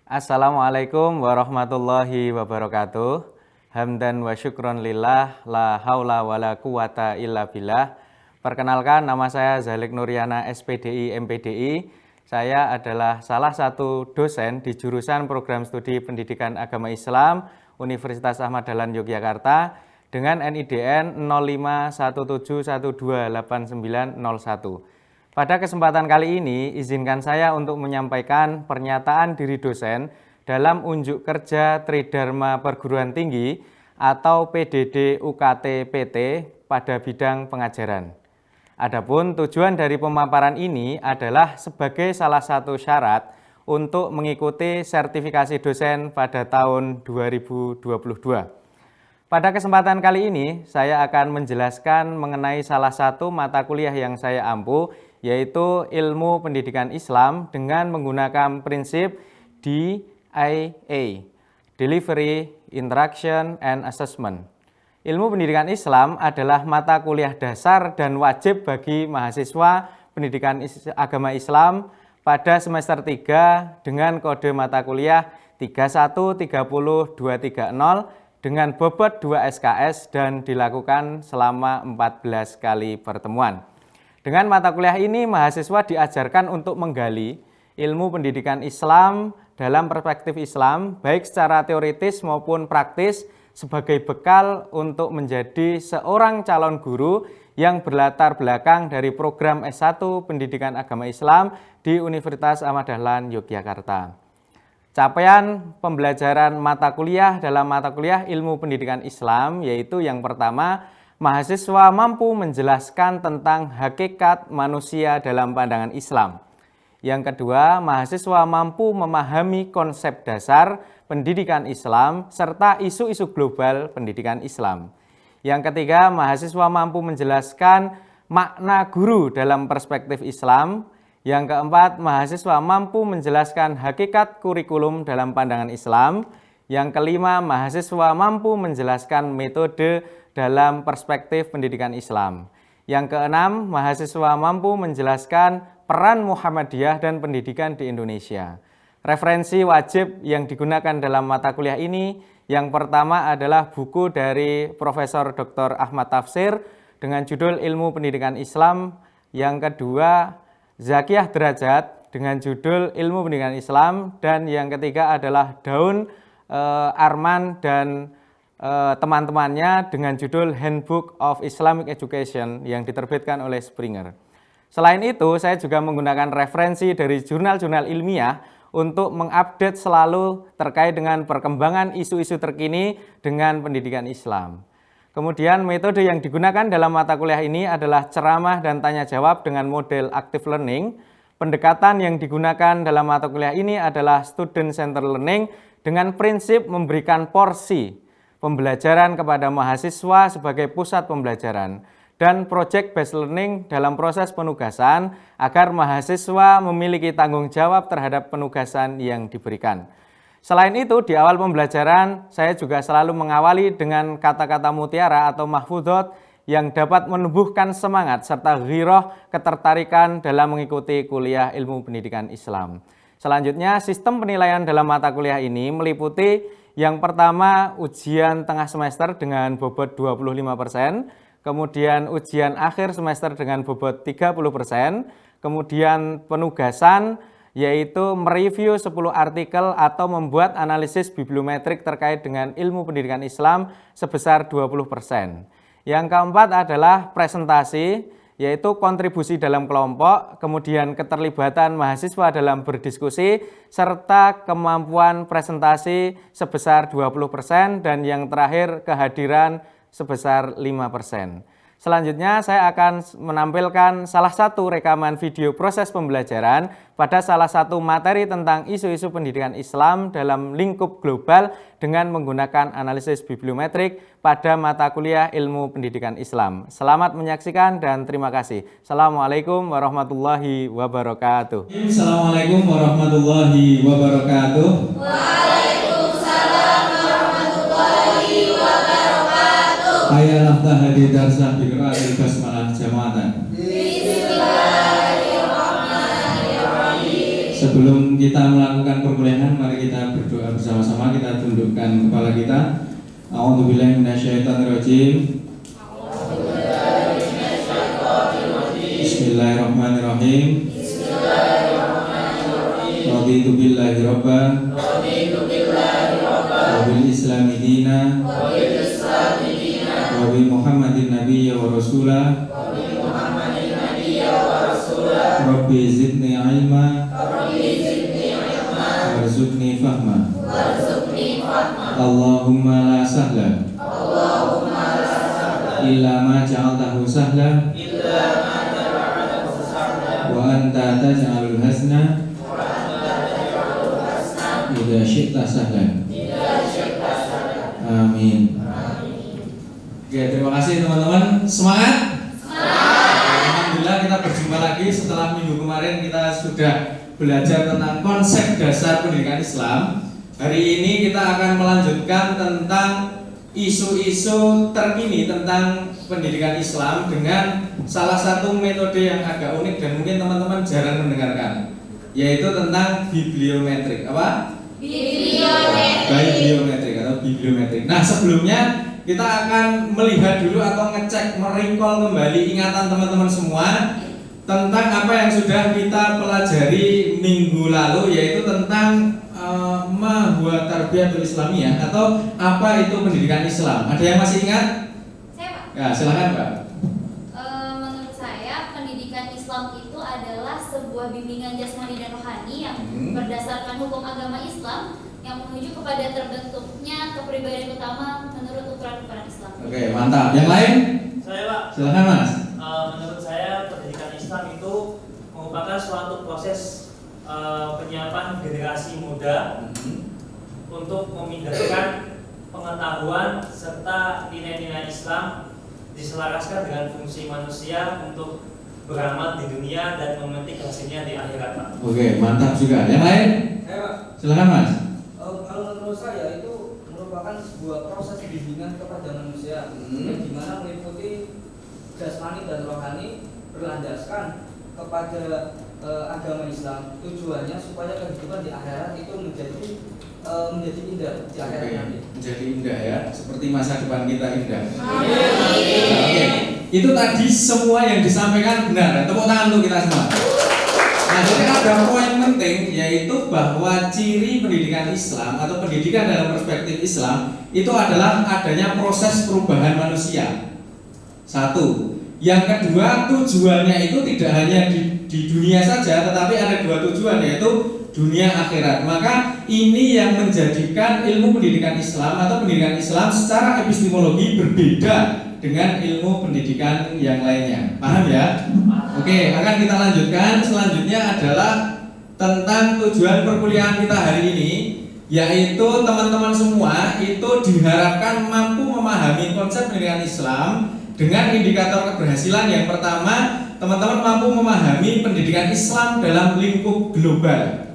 Assalamualaikum warahmatullahi wabarakatuh. Hamdan wa syukron lillah, la haula wa la quwata illa billah. Perkenalkan, nama saya Zalik Nuryana, SPDI MPDI. Saya adalah salah satu dosen di jurusan Program Studi Pendidikan Agama Islam Universitas Ahmad Dahlan Yogyakarta dengan NIDN 0517128901. Pada kesempatan kali ini, izinkan saya untuk menyampaikan pernyataan diri dosen dalam unjuk kerja Tridharma Perguruan Tinggi atau PDD UKT PT pada bidang pengajaran. Adapun tujuan dari pemaparan ini adalah sebagai salah satu syarat untuk mengikuti sertifikasi dosen pada tahun 2022. Pada kesempatan kali ini, saya akan menjelaskan mengenai salah satu mata kuliah yang saya ampu, yaitu Ilmu Pendidikan Islam dengan menggunakan prinsip DIA, Delivery, Interaction, and Assessment. Ilmu Pendidikan Islam adalah mata kuliah dasar dan wajib bagi mahasiswa pendidikan agama Islam pada semester 3 dengan kode mata kuliah 3130230 dengan bobot 2 SKS dan dilakukan selama 14 kali pertemuan. Dengan mata kuliah ini, mahasiswa diajarkan untuk menggali ilmu pendidikan Islam dalam perspektif Islam, baik secara teoritis maupun praktis, sebagai bekal untuk menjadi seorang calon guru yang berlatar belakang dari program S1 Pendidikan Agama Islam di Universitas Ahmad Dahlan Yogyakarta. Capaian pembelajaran mata kuliah dalam mata kuliah Ilmu Pendidikan Islam yaitu yang pertama, mahasiswa mampu menjelaskan tentang hakikat manusia dalam pandangan Islam. Yang kedua, mahasiswa mampu memahami konsep dasar pendidikan Islam serta isu-isu global pendidikan Islam. Yang ketiga, mahasiswa mampu menjelaskan makna guru dalam perspektif Islam. Yang keempat, mahasiswa mampu menjelaskan hakikat kurikulum dalam pandangan Islam. Yang kelima, mahasiswa mampu menjelaskan metode dalam perspektif pendidikan Islam. Yang keenam, mahasiswa mampu menjelaskan peran Muhammadiyah dan pendidikan di Indonesia. Referensi wajib yang digunakan dalam mata kuliah ini, yang pertama adalah buku dari Profesor Dr. Ahmad Tafsir dengan judul Ilmu Pendidikan Islam. Yang kedua, Zakiyah Derajat dengan judul Ilmu Pendidikan Islam, dan yang ketiga adalah Daun Arman dan teman-temannya dengan judul Handbook of Islamic Education yang diterbitkan oleh Springer. Selain itu, saya juga menggunakan referensi dari jurnal-jurnal ilmiah untuk mengupdate selalu terkait dengan perkembangan isu-isu terkini dengan pendidikan Islam. Kemudian metode yang digunakan dalam mata kuliah ini adalah ceramah dan tanya jawab dengan model active learning. Pendekatan yang digunakan dalam mata kuliah ini adalah student centered learning dengan prinsip memberikan porsi pembelajaran kepada mahasiswa sebagai pusat pembelajaran dan project based learning dalam proses penugasan agar mahasiswa memiliki tanggung jawab terhadap penugasan yang diberikan. Selain itu, di awal pembelajaran, saya juga selalu mengawali dengan kata-kata mutiara atau mahfudhot yang dapat menumbuhkan semangat serta ghiroh ketertarikan dalam mengikuti kuliah ilmu pendidikan Islam. Selanjutnya, sistem penilaian dalam mata kuliah ini meliputi yang pertama, ujian tengah semester dengan bobot 25%, kemudian ujian akhir semester dengan bobot 30%, kemudian penugasan, yaitu mereview 10 artikel atau membuat analisis bibliometrik terkait dengan ilmu pendidikan Islam sebesar 20%. Yang keempat adalah presentasi, yaitu kontribusi dalam kelompok, kemudian keterlibatan mahasiswa dalam berdiskusi, serta kemampuan presentasi sebesar 20%, dan yang terakhir kehadiran sebesar 5%. Selanjutnya saya akan menampilkan salah satu rekaman video proses pembelajaran pada salah satu materi tentang isu-isu pendidikan Islam dalam lingkup global dengan menggunakan analisis bibliometrik pada mata kuliah Ilmu Pendidikan Islam. Selamat menyaksikan dan terima kasih. Assalamualaikum warahmatullahi wabarakatuh. Assalamualaikum warahmatullahi wabarakatuh. Hayya nafta hadi darsa biqra'il basmalah jama'atan. Bismillahirrahmanirrahim. Sebelum kita melakukan perkuliahan, mari kita berdoa bersama-sama. Kita tundukkan kepala kita. A'udzubillahi minasyaitonirrajim. Bismillahirrahmanirrahim. Raditu billahi rabban wa bil islami dina wa bi Muhammadin nabiyya wa rasulah. Rabbi zidni ilma warzuqni fahma. Allahumma la sahla illa ma ja'altahu sahla wa anta taj'alul hazna idza syi'ta sahla. Amin. Oke, terima kasih teman-teman. Semangat. Alhamdulillah kita berjumpa lagi setelah minggu kemarin kita sudah belajar tentang konsep dasar pendidikan Islam. Hari ini kita akan melanjutkan tentang isu-isu terkini tentang pendidikan Islam dengan salah satu metode yang agak unik dan mungkin teman-teman jarang mendengarkan, yaitu tentang bibliometrik. Apa? Bibliometrik atau bibliometrik. Nah, sebelumnya kita akan melihat dulu atau ngecek, merecall kembali ingatan teman-teman semua tentang apa yang sudah kita pelajari minggu lalu, yaitu tentang ma huwa tarbiyatul islamiyah atau apa itu pendidikan Islam. Ada yang masih ingat? Saya, Pak. Ya, silakan, Pak. Menurut saya pendidikan Islam itu adalah sebuah bimbingan jasmani dan rohani yang berdasarkan hukum agama Islam yang menuju kepada terbentuknya kepribadian utama menurut ukuran-ukuran Islam. Oke, mantap. Yang lain? Saya, Pak. Silakan, Mas. Menurut saya pendidikan Islam itu merupakan suatu proses penyiapan generasi muda untuk memindahkan pengetahuan serta nilai-nilai Islam diselaraskan dengan fungsi manusia untuk beramal di dunia dan memetik hasilnya di akhirat, Pak. Oke, mantap juga. Yang lain? Saya, Pak. Silakan, Mas. Kalau menurut saya itu merupakan sebuah proses bimbingan kepada manusia yang dimana meliputi jasmani dan rohani berlandaskan kepada agama Islam. Tujuannya supaya kehidupan di akhirat itu menjadi indah di akhirat nanti. Menjadi indah ya, seperti masa depan kita indah. Oke, itu tadi semua yang disampaikan benar. Tepuk tangan untuk kita semua. Nah, jadi ada poin penting, yaitu bahwa ciri pendidikan Islam atau pendidikan dalam perspektif Islam itu adalah adanya proses perubahan manusia. Satu. Yang kedua, tujuannya itu tidak hanya di dunia saja, tetapi ada dua tujuan, yaitu dunia akhirat. Maka ini yang menjadikan ilmu pendidikan Islam atau pendidikan Islam secara epistemologi berbeda dengan ilmu pendidikan yang lainnya. Paham ya? Oke, akan kita lanjutkan. Selanjutnya adalah tentang tujuan perkuliahan kita hari ini, yaitu teman-teman semua itu diharapkan mampu memahami konsep pendidikan Islam dengan indikator keberhasilan. Yang pertama, teman-teman mampu memahami pendidikan Islam dalam lingkup global.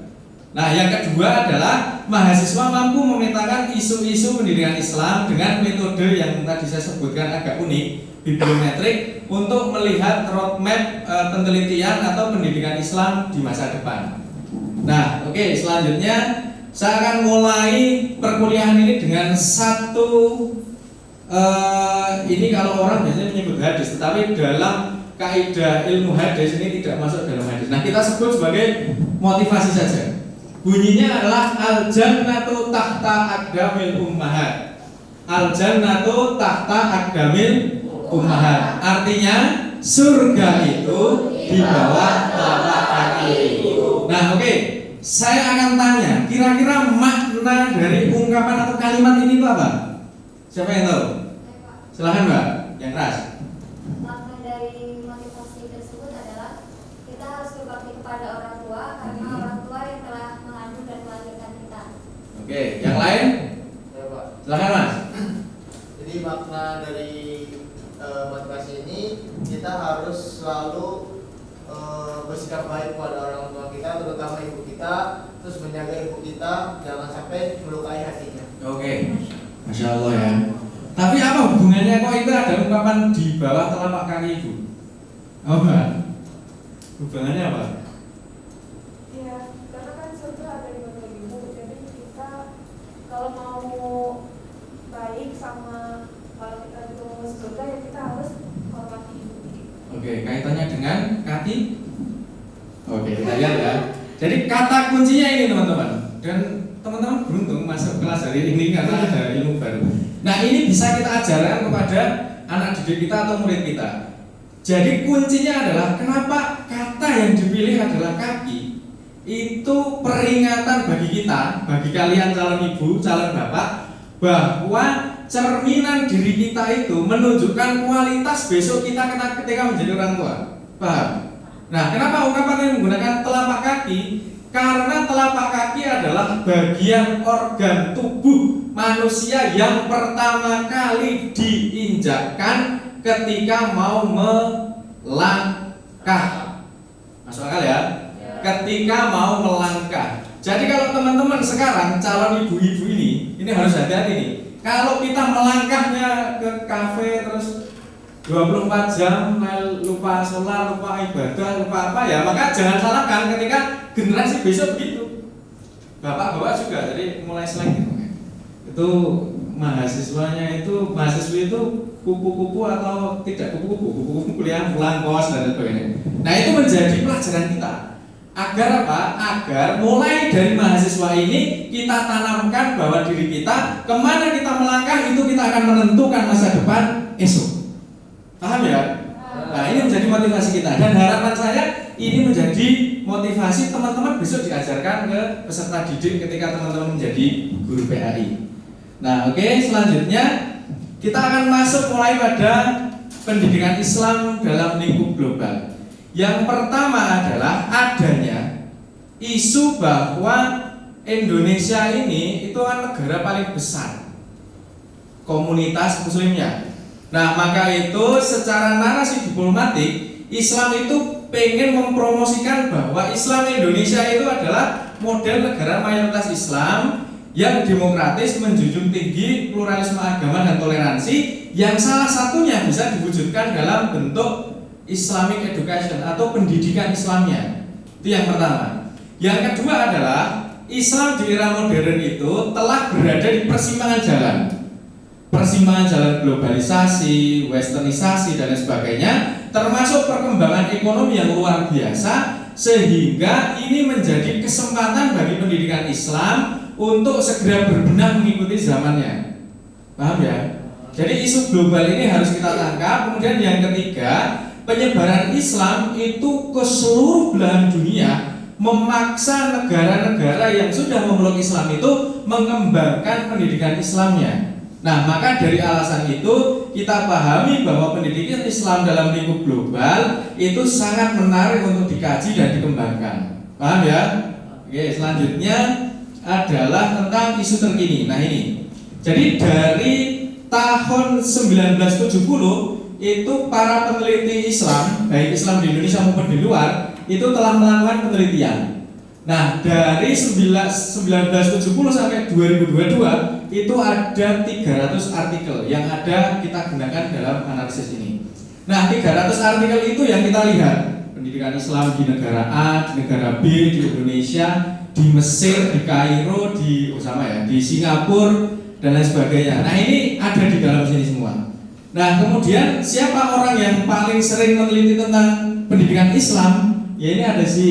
Nah, yang kedua adalah mahasiswa mampu memetakan isu-isu pendidikan Islam dengan metode yang tadi saya sebutkan agak unik, bibliometrik, untuk melihat roadmap penelitian atau pendidikan Islam di masa depan. Nah, oke, selanjutnya saya akan mulai perkuliahan ini dengan satu ini kalau orang biasanya menyebut hadis, tetapi dalam kaidah ilmu hadis ini tidak masuk dalam hadis. Nah, kita sebut sebagai motivasi saja. Bunyinya adalah al-jannatu tahta aqdamil ummahat. Al-jannatu tahta aqdamil ummahat. Artinya surga itu di bawah telapak kaki ibu. Nah, oke. Saya akan tanya, kira-kira makna dari ungkapan atau kalimat ini itu apa? Siapa yang tahu? Silahkan, Mbak, yang keras. Makna dari motivasi tersebut adalah kita harus berbakti kepada orang tua karena orang tua yang telah mengandung dan melahirkan kita. Oke, yang lain? Ya, Pak. Silahkan, Mas. Jadi makna dari motivasi ini kita harus selalu bersikap baik kepada orang tua kita, terutama ibu kita, terus menjaga ibu kita jangan sampai melukai hatinya. Oke, Masya Allah ya. Tapi apa hubungannya kok itu ada ungkapan di bawah telapak kaki ibu? Oh, Mbak, hubungannya apa? Ya, Oke, kita lihat ya. Jadi kata kuncinya ini teman-teman. Dan teman-teman beruntung masuk kelas hari ini karena ada ilmu baru. Nah, ini bisa kita ajarkan kepada anak didik kita atau murid kita. Jadi kuncinya adalah kenapa kata yang dipilih adalah kaki. Itu peringatan bagi kita, bagi kalian calon ibu, calon bapak, bahwa cerminan diri kita itu menunjukkan kualitas besok kita ketika menjadi orang tua. Paham? Nah, kenapa ungkapan ini menggunakan telapak kaki? Karena telapak kaki adalah bagian organ tubuh manusia yang pertama kali diinjakkan ketika mau melangkah. Masuk akal ya? Ketika mau melangkah. Jadi kalau teman-teman sekarang calon ibu-ibu ini harus hati-hati nih. Kalau kita melangkahnya ke kafe terus 24 jam lupa sholat, lupa ibadah, lupa apa ya, maka jangan salahkan ketika generasi besok begitu. Bapak-bapak juga jadi mulai slang gitu. Itu mahasiswi itu kupu-kupu atau tidak kupu-kupu kuliah pulang kos dan sebagainya. Nah, itu menjadi pelajaran kita. Agar apa? Agar mulai dari mahasiswa ini kita tanamkan bahwa diri kita kemana kita melangkah itu kita akan menentukan masa depan esok. Paham ya? Nah, ini menjadi motivasi kita dan harapan saya ini menjadi motivasi teman-teman besok diajarkan ke peserta didik ketika teman-teman menjadi guru PAI. Nah, oke, selanjutnya kita akan masuk mulai pada pendidikan Islam dalam lingkup global. Yang pertama adalah adanya isu bahwa Indonesia ini itu kan negara paling besar komunitas muslimnya. Nah, maka itu secara narasi diplomatik Islam itu pengen mempromosikan bahwa Islam Indonesia itu adalah model negara mayoritas Islam yang demokratis, menjunjung tinggi pluralisme agama dan toleransi, yang salah satunya bisa diwujudkan dalam bentuk Islamic education atau pendidikan Islamnya. Itu yang pertama. Yang kedua adalah Islam di era modern itu telah berada di persimpangan jalan. Persimpangan jalan globalisasi, westernisasi dan sebagainya, termasuk perkembangan ekonomi yang luar biasa, sehingga ini menjadi kesempatan bagi pendidikan Islam untuk segera berbenah mengikuti zamannya. Paham ya? Jadi isu global ini harus kita tangkap. Kemudian yang ketiga, penyebaran Islam itu ke seluruh belahan dunia, memaksa negara-negara yang sudah memeluk Islam itu mengembangkan pendidikan Islamnya. Nah, maka dari alasan itu kita pahami bahwa pendidikan Islam dalam lingkup global itu sangat menarik untuk dikaji dan dikembangkan. Paham ya? Oke, selanjutnya adalah tentang isu terkini. Nah, ini. Jadi dari tahun 1970 itu para peneliti Islam, baik Islam di Indonesia maupun di luar, itu telah melakukan penelitian. Nah, dari 1970 sampai 2022 itu ada 300 artikel yang ada kita gunakan dalam analisis ini. Nah, 300 artikel itu yang kita lihat pendidikan Islam di negara A, di negara B, di Indonesia, di Mesir, di Kairo, di di Singapura dan lain sebagainya. Nah, ini ada di dalam sini semua. Nah, kemudian siapa orang yang paling sering meneliti tentang pendidikan Islam? Ya, ini ada si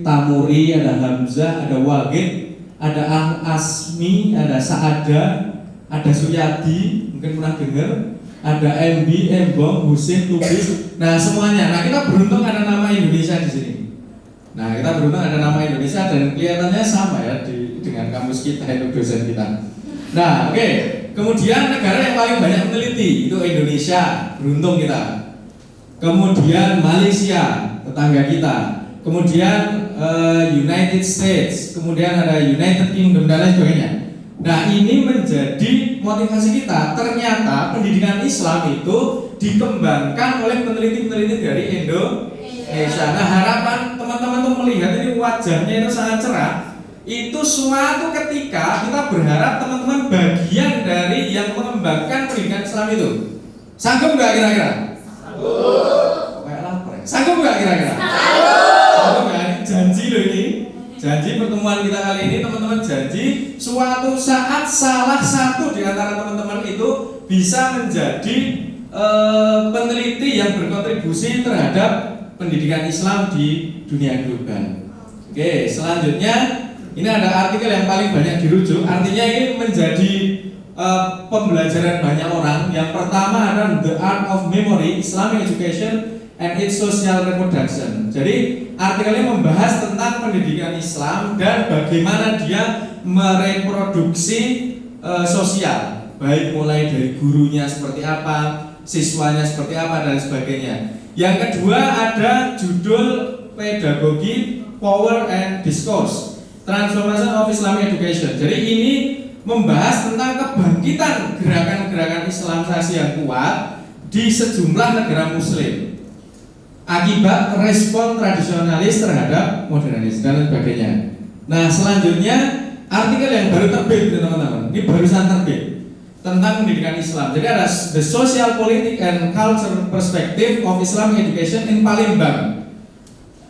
Tamuri, ada Hamzah, ada Wagid, ada Asmi, ada Saada, ada Suyadi, mungkin pernah dengar, ada MB, Embong, Husin, Lubis. Nah, semuanya. Nah, kita beruntung ada nama Indonesia di sini. Nah, kita beruntung ada nama Indonesia dan kelihatannya sama ya dengan kampus kita, itu dosen kita. Nah, oke. Kemudian negara yang paling banyak meneliti itu Indonesia, beruntung kita. Kemudian Malaysia, tetangga kita. Kemudian United States, kemudian ada United Kingdom dan lain sebagainya. Nah, ini menjadi motivasi kita. Ternyata pendidikan Islam itu dikembangkan oleh peneliti-peneliti dari Indonesia. Nah, harapan teman-teman untuk melihat ini wajahnya itu sangat cerah. Itu suatu ketika kita berharap teman-teman bagian dari yang mengembangkan pendidikan Islam itu. Sanggup nggak kira-kira? Sanggup. Kayak lapar ya? Sanggup nggak kira-kira? Sanggup nggak? Janji loh ini. Janji pertemuan kita kali ini teman-teman janji suatu saat salah satu di antara teman-teman itu bisa menjadi peneliti yang berkontribusi terhadap pendidikan Islam di dunia global. Oke, selanjutnya ini ada artikel yang paling banyak dirujuk. Artinya ini menjadi pembelajaran banyak orang. Yang pertama adalah The Art of Memory, Islamic Education and its Social Reproduction. Jadi artikelnya membahas tentang pendidikan Islam dan bagaimana dia mereproduksi sosial, baik mulai dari gurunya seperti apa, siswanya seperti apa dan sebagainya. Yang kedua ada judul pedagogi, power and discourse, Transformation of Islamic Education. Jadi ini membahas tentang kebangkitan gerakan-gerakan Islamisasi yang kuat di sejumlah negara Muslim akibat respon tradisionalis terhadap modernis dan sebagainya. Nah, selanjutnya artikel yang baru terbit, teman-teman. Ini barusan terbit tentang pendidikan Islam. Jadi ada The Social, Politics and Culture Perspective of Islamic Education in Palembang,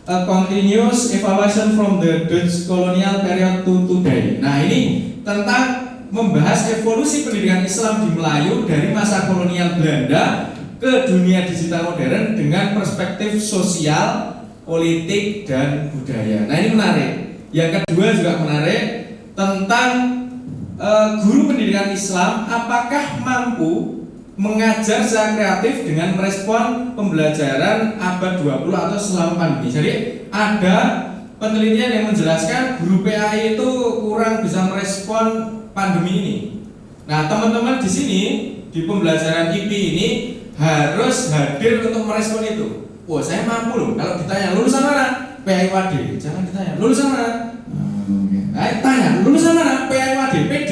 a continuous evaluation from the Dutch colonial period to today. Nah, ini tentang membahas evolusi pendidikan Islam di Melayu dari masa kolonial Belanda ke dunia digital modern dengan perspektif sosial, politik, dan budaya. Nah, ini menarik. Yang kedua juga menarik tentang guru pendidikan Islam apakah mampu mengajar secara kreatif dengan merespon pembelajaran abad 20 atau selama pandemi. Jadi ada penelitian yang menjelaskan guru PAI itu kurang bisa merespon pandemi ini. Nah, teman-teman di sini di pembelajaran IP ini harus hadir untuk merespon itu. Wah, saya mampu loh. Kalau ditanya lulusan mana? PAI-WAD. Jangan ditanya lulusan mana? Tanya lulusan mana? PAI-WAD, PD.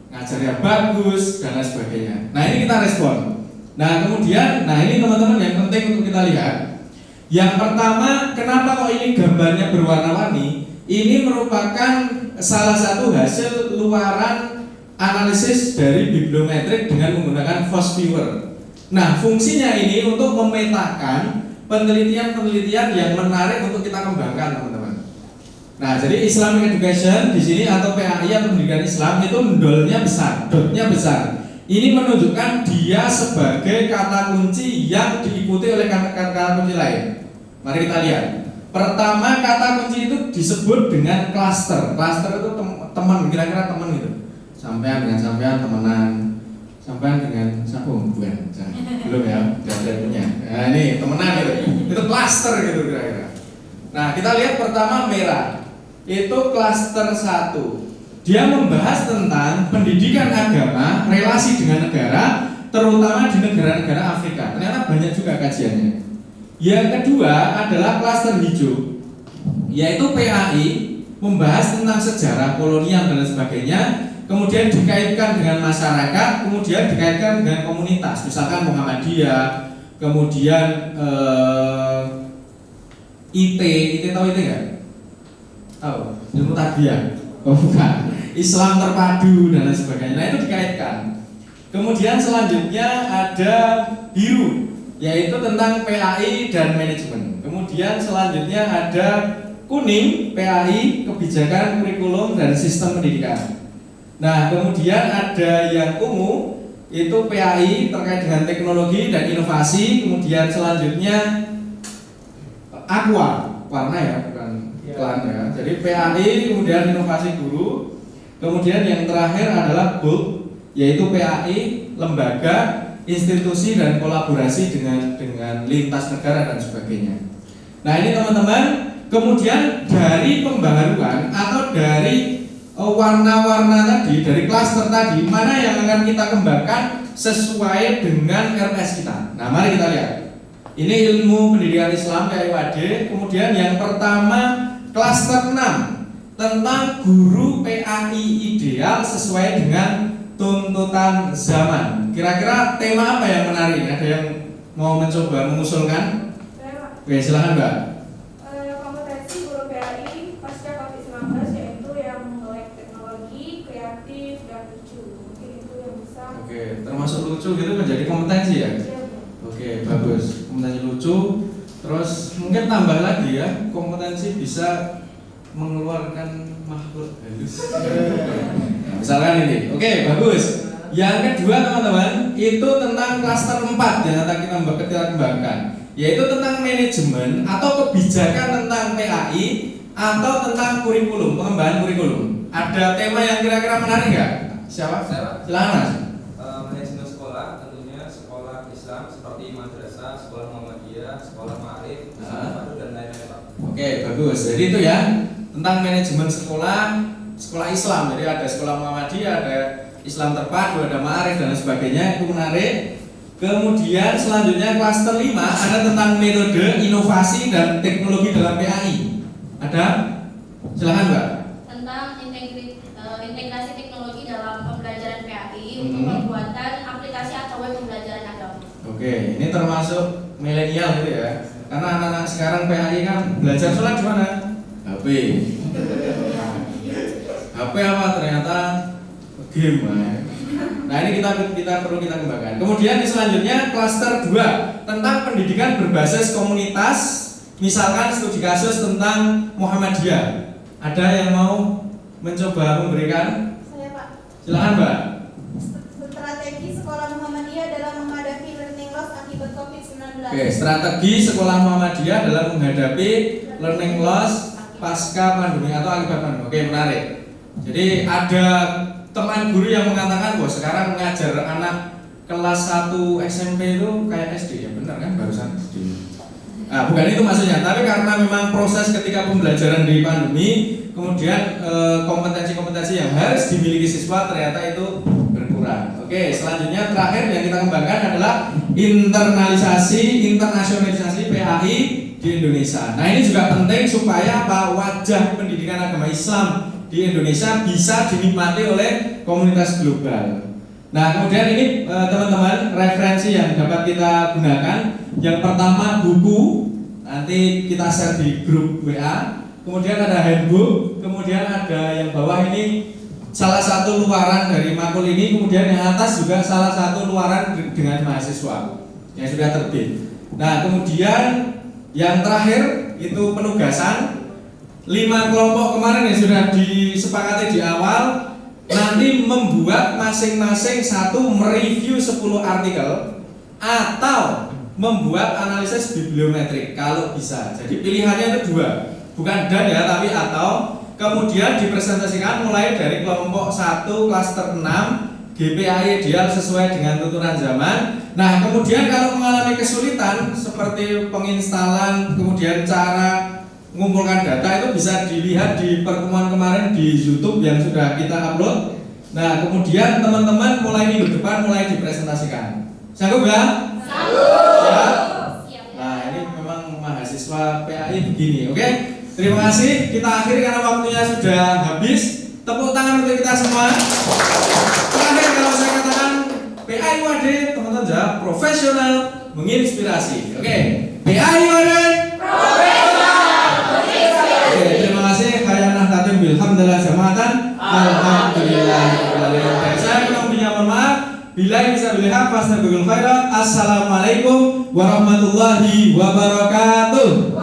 Ngajarnya bagus dan lain sebagainya. Nah, ini kita respon. Nah, kemudian, ini teman-teman yang penting untuk kita lihat. Yang pertama, kenapa kok ini gambarnya berwarna-warni? Ini merupakan salah satu hasil luaran analisis dari bibliometrik dengan menggunakan Force Viewer. Nah, fungsinya ini untuk memetakan penelitian-penelitian yang menarik untuk kita kembangkan, teman-teman. Nah, jadi Islamic Education di sini atau PAI atau pendidikan Islam itu dotnya besar. Ini menunjukkan dia sebagai kata kunci yang diikuti oleh kata kunci lain. Mari kita lihat. Pertama, kata kunci itu disebut dengan cluster. Cluster itu teman, kira-kira teman gitu. Sampean dengan sampean temenan. Sampai dengan bukan, belum ya, dan punya. Nah, ini temenan gitu, itu klaster gitu kira-kira. Nah, kita lihat pertama merah, itu klaster 1. Dia membahas tentang pendidikan agama, relasi dengan negara, terutama di negara-negara Afrika. Ternyata banyak juga kajiannya. Yang kedua adalah klaster hijau, yaitu PAI, membahas tentang sejarah kolonial dan sebagainya. Kemudian dikaitkan dengan masyarakat, kemudian dikaitkan dengan komunitas, misalkan Muhammadiyah, kemudian IT tahu IT nggak? Tahu? Ilmu tarbiyah? Oh bukan, Islam terpadu dan lain sebagainya. Nah, itu dikaitkan. Kemudian selanjutnya ada biru, yaitu tentang PAI dan manajemen. Kemudian selanjutnya ada kuning, PAI, kebijakan, kurikulum dan sistem pendidikan. Nah, kemudian ada yang ungu, itu PAI terkait dengan teknologi dan inovasi. Kemudian selanjutnya aqua, warna ya, bukan iklan ya. Jadi PAI, kemudian inovasi guru. Kemudian yang terakhir adalah gold, yaitu PAI, lembaga, institusi dan kolaborasi dengan lintas negara dan sebagainya. Nah, ini teman-teman. Kemudian dari pembaharuan atau dari warna-warna tadi, dari klaster tadi, mana yang akan kita kembangkan sesuai dengan RPS kita. Nah, mari kita lihat. Ini ilmu pendidikan Islam PAI-WAD. Kemudian yang pertama klaster 6 tentang guru PAI ideal sesuai dengan tuntutan zaman. Kira-kira tema apa yang menarik? Ada yang mau mencoba mengusulkan? Oke, silakan Mbak. Kompetensi guru PAI pasca COVID-19 yaitu yang melek teknologi, kreatif, dan lucu. Mungkin itu yang bisa. Oke, termasuk lucu gitu menjadi kompetensi ya? Oke, bagus. Kompetensi lucu. Terus mungkin tambah lagi ya, kompetensi bisa mengeluarkan makhluk halus. Nah, misalkan ini. Oke, bagus. Yang kedua teman-teman, itu tentang klaster 4 yang akan kita kembangkan. yaitu tentang manajemen atau kebijakan tentang PAI atau tentang kurikulum, pengembangan kurikulum. Ada tema yang kira-kira menarik nggak? Siapa? Silakan Mas. Manajemen sekolah, tentunya sekolah Islam seperti madrasah, sekolah Muhammadiyah, sekolah Ma'arif, dan lain-lain Pak. Oke, bagus. Jadi itu ya tentang manajemen sekolah, sekolah Islam. Jadi ada sekolah Muhammadiyah, ada Islam terpadu, ada Ma'arif dan sebagainya. Itu menarik. Kemudian selanjutnya klaster 5 ada tentang metode, inovasi dan teknologi dalam PAI. Ada? Silakan Mbak. Tentang integrasi teknologi dalam pembelajaran PAI untuk pembuatan aplikasi atau web pembelajaran agama. Oke, ini termasuk milenial gitu ya. Karena anak-anak sekarang PAI kan belajar sholat di mana? HP. HP apa ternyata game. Nah ini kita perlu kita kembangkan. Kemudian selanjutnya klaster 2 tentang pendidikan berbasis komunitas. Misalkan studi kasus tentang Muhammadiyah. Ada yang mau mencoba memberikan? Saya Pak. Silakan Mbak. Strategi sekolah Muhammadiyah dalam menghadapi learning loss akibat COVID-19. Oke, strategi sekolah Muhammadiyah dalam menghadapi learning loss pasca pandemi atau akibat pandemi. Oke, menarik. Jadi ada teman guru yang mengatakan bahwa sekarang mengajar anak kelas 1 SMP itu kayak SD, ya benar kan, barusan SD. Nah, bukan itu maksudnya, tapi karena memang proses ketika pembelajaran di pandemi, kemudian kompetensi-kompetensi yang harus dimiliki siswa ternyata itu berkurang. Oke, selanjutnya terakhir yang kita kembangkan adalah internasionalisasi PAI di Indonesia. Nah, ini juga penting supaya wajah pendidikan agama Islam di Indonesia bisa dinikmati oleh komunitas global. Nah, kemudian ini teman-teman referensi yang dapat kita gunakan. Yang pertama buku, nanti kita share di grup WA. Kemudian ada handbook, kemudian ada yang bawah ini salah satu luaran dari makul ini, kemudian yang atas juga salah satu luaran dengan mahasiswa yang sudah terbit. Nah, kemudian yang terakhir itu penugasan 5 kelompok kemarin yang sudah disepakati di awal. Nanti membuat masing-masing satu mereview 10 artikel atau membuat analisis bibliometrik kalau bisa. Jadi pilihannya itu 2, bukan dan ya, tapi atau. Kemudian dipresentasikan mulai dari kelompok 1 klaster 6 GPAI ideal sesuai dengan tuturan zaman. Nah, kemudian kalau mengalami kesulitan seperti penginstalan, kemudian cara mengumpulkan data itu bisa dilihat di pertemuan kemarin di YouTube yang sudah kita upload. Nah, kemudian teman-teman mulai minggu depan mulai dipresentasikan. Sanggup ya? Sanggup. Ya? Nah, ini memang mahasiswa PAI begini, oke? Terima kasih. Kita akhiri karena waktunya sudah habis. Tepuk tangan untuk kita semua. Terakhir kalau saya katakan PAI Waden, teman-teman jawab profesional menginspirasi. Oke? PAI Waden terima kasih. Khayanah tatim bilhamdulillah jamaatan. Alhamdulillah. Saya kurang punya mohon maaf. Bila bisa bilihaq fasnabigul khairat. Assalamualaikum warahmatullahi wabarakatuh.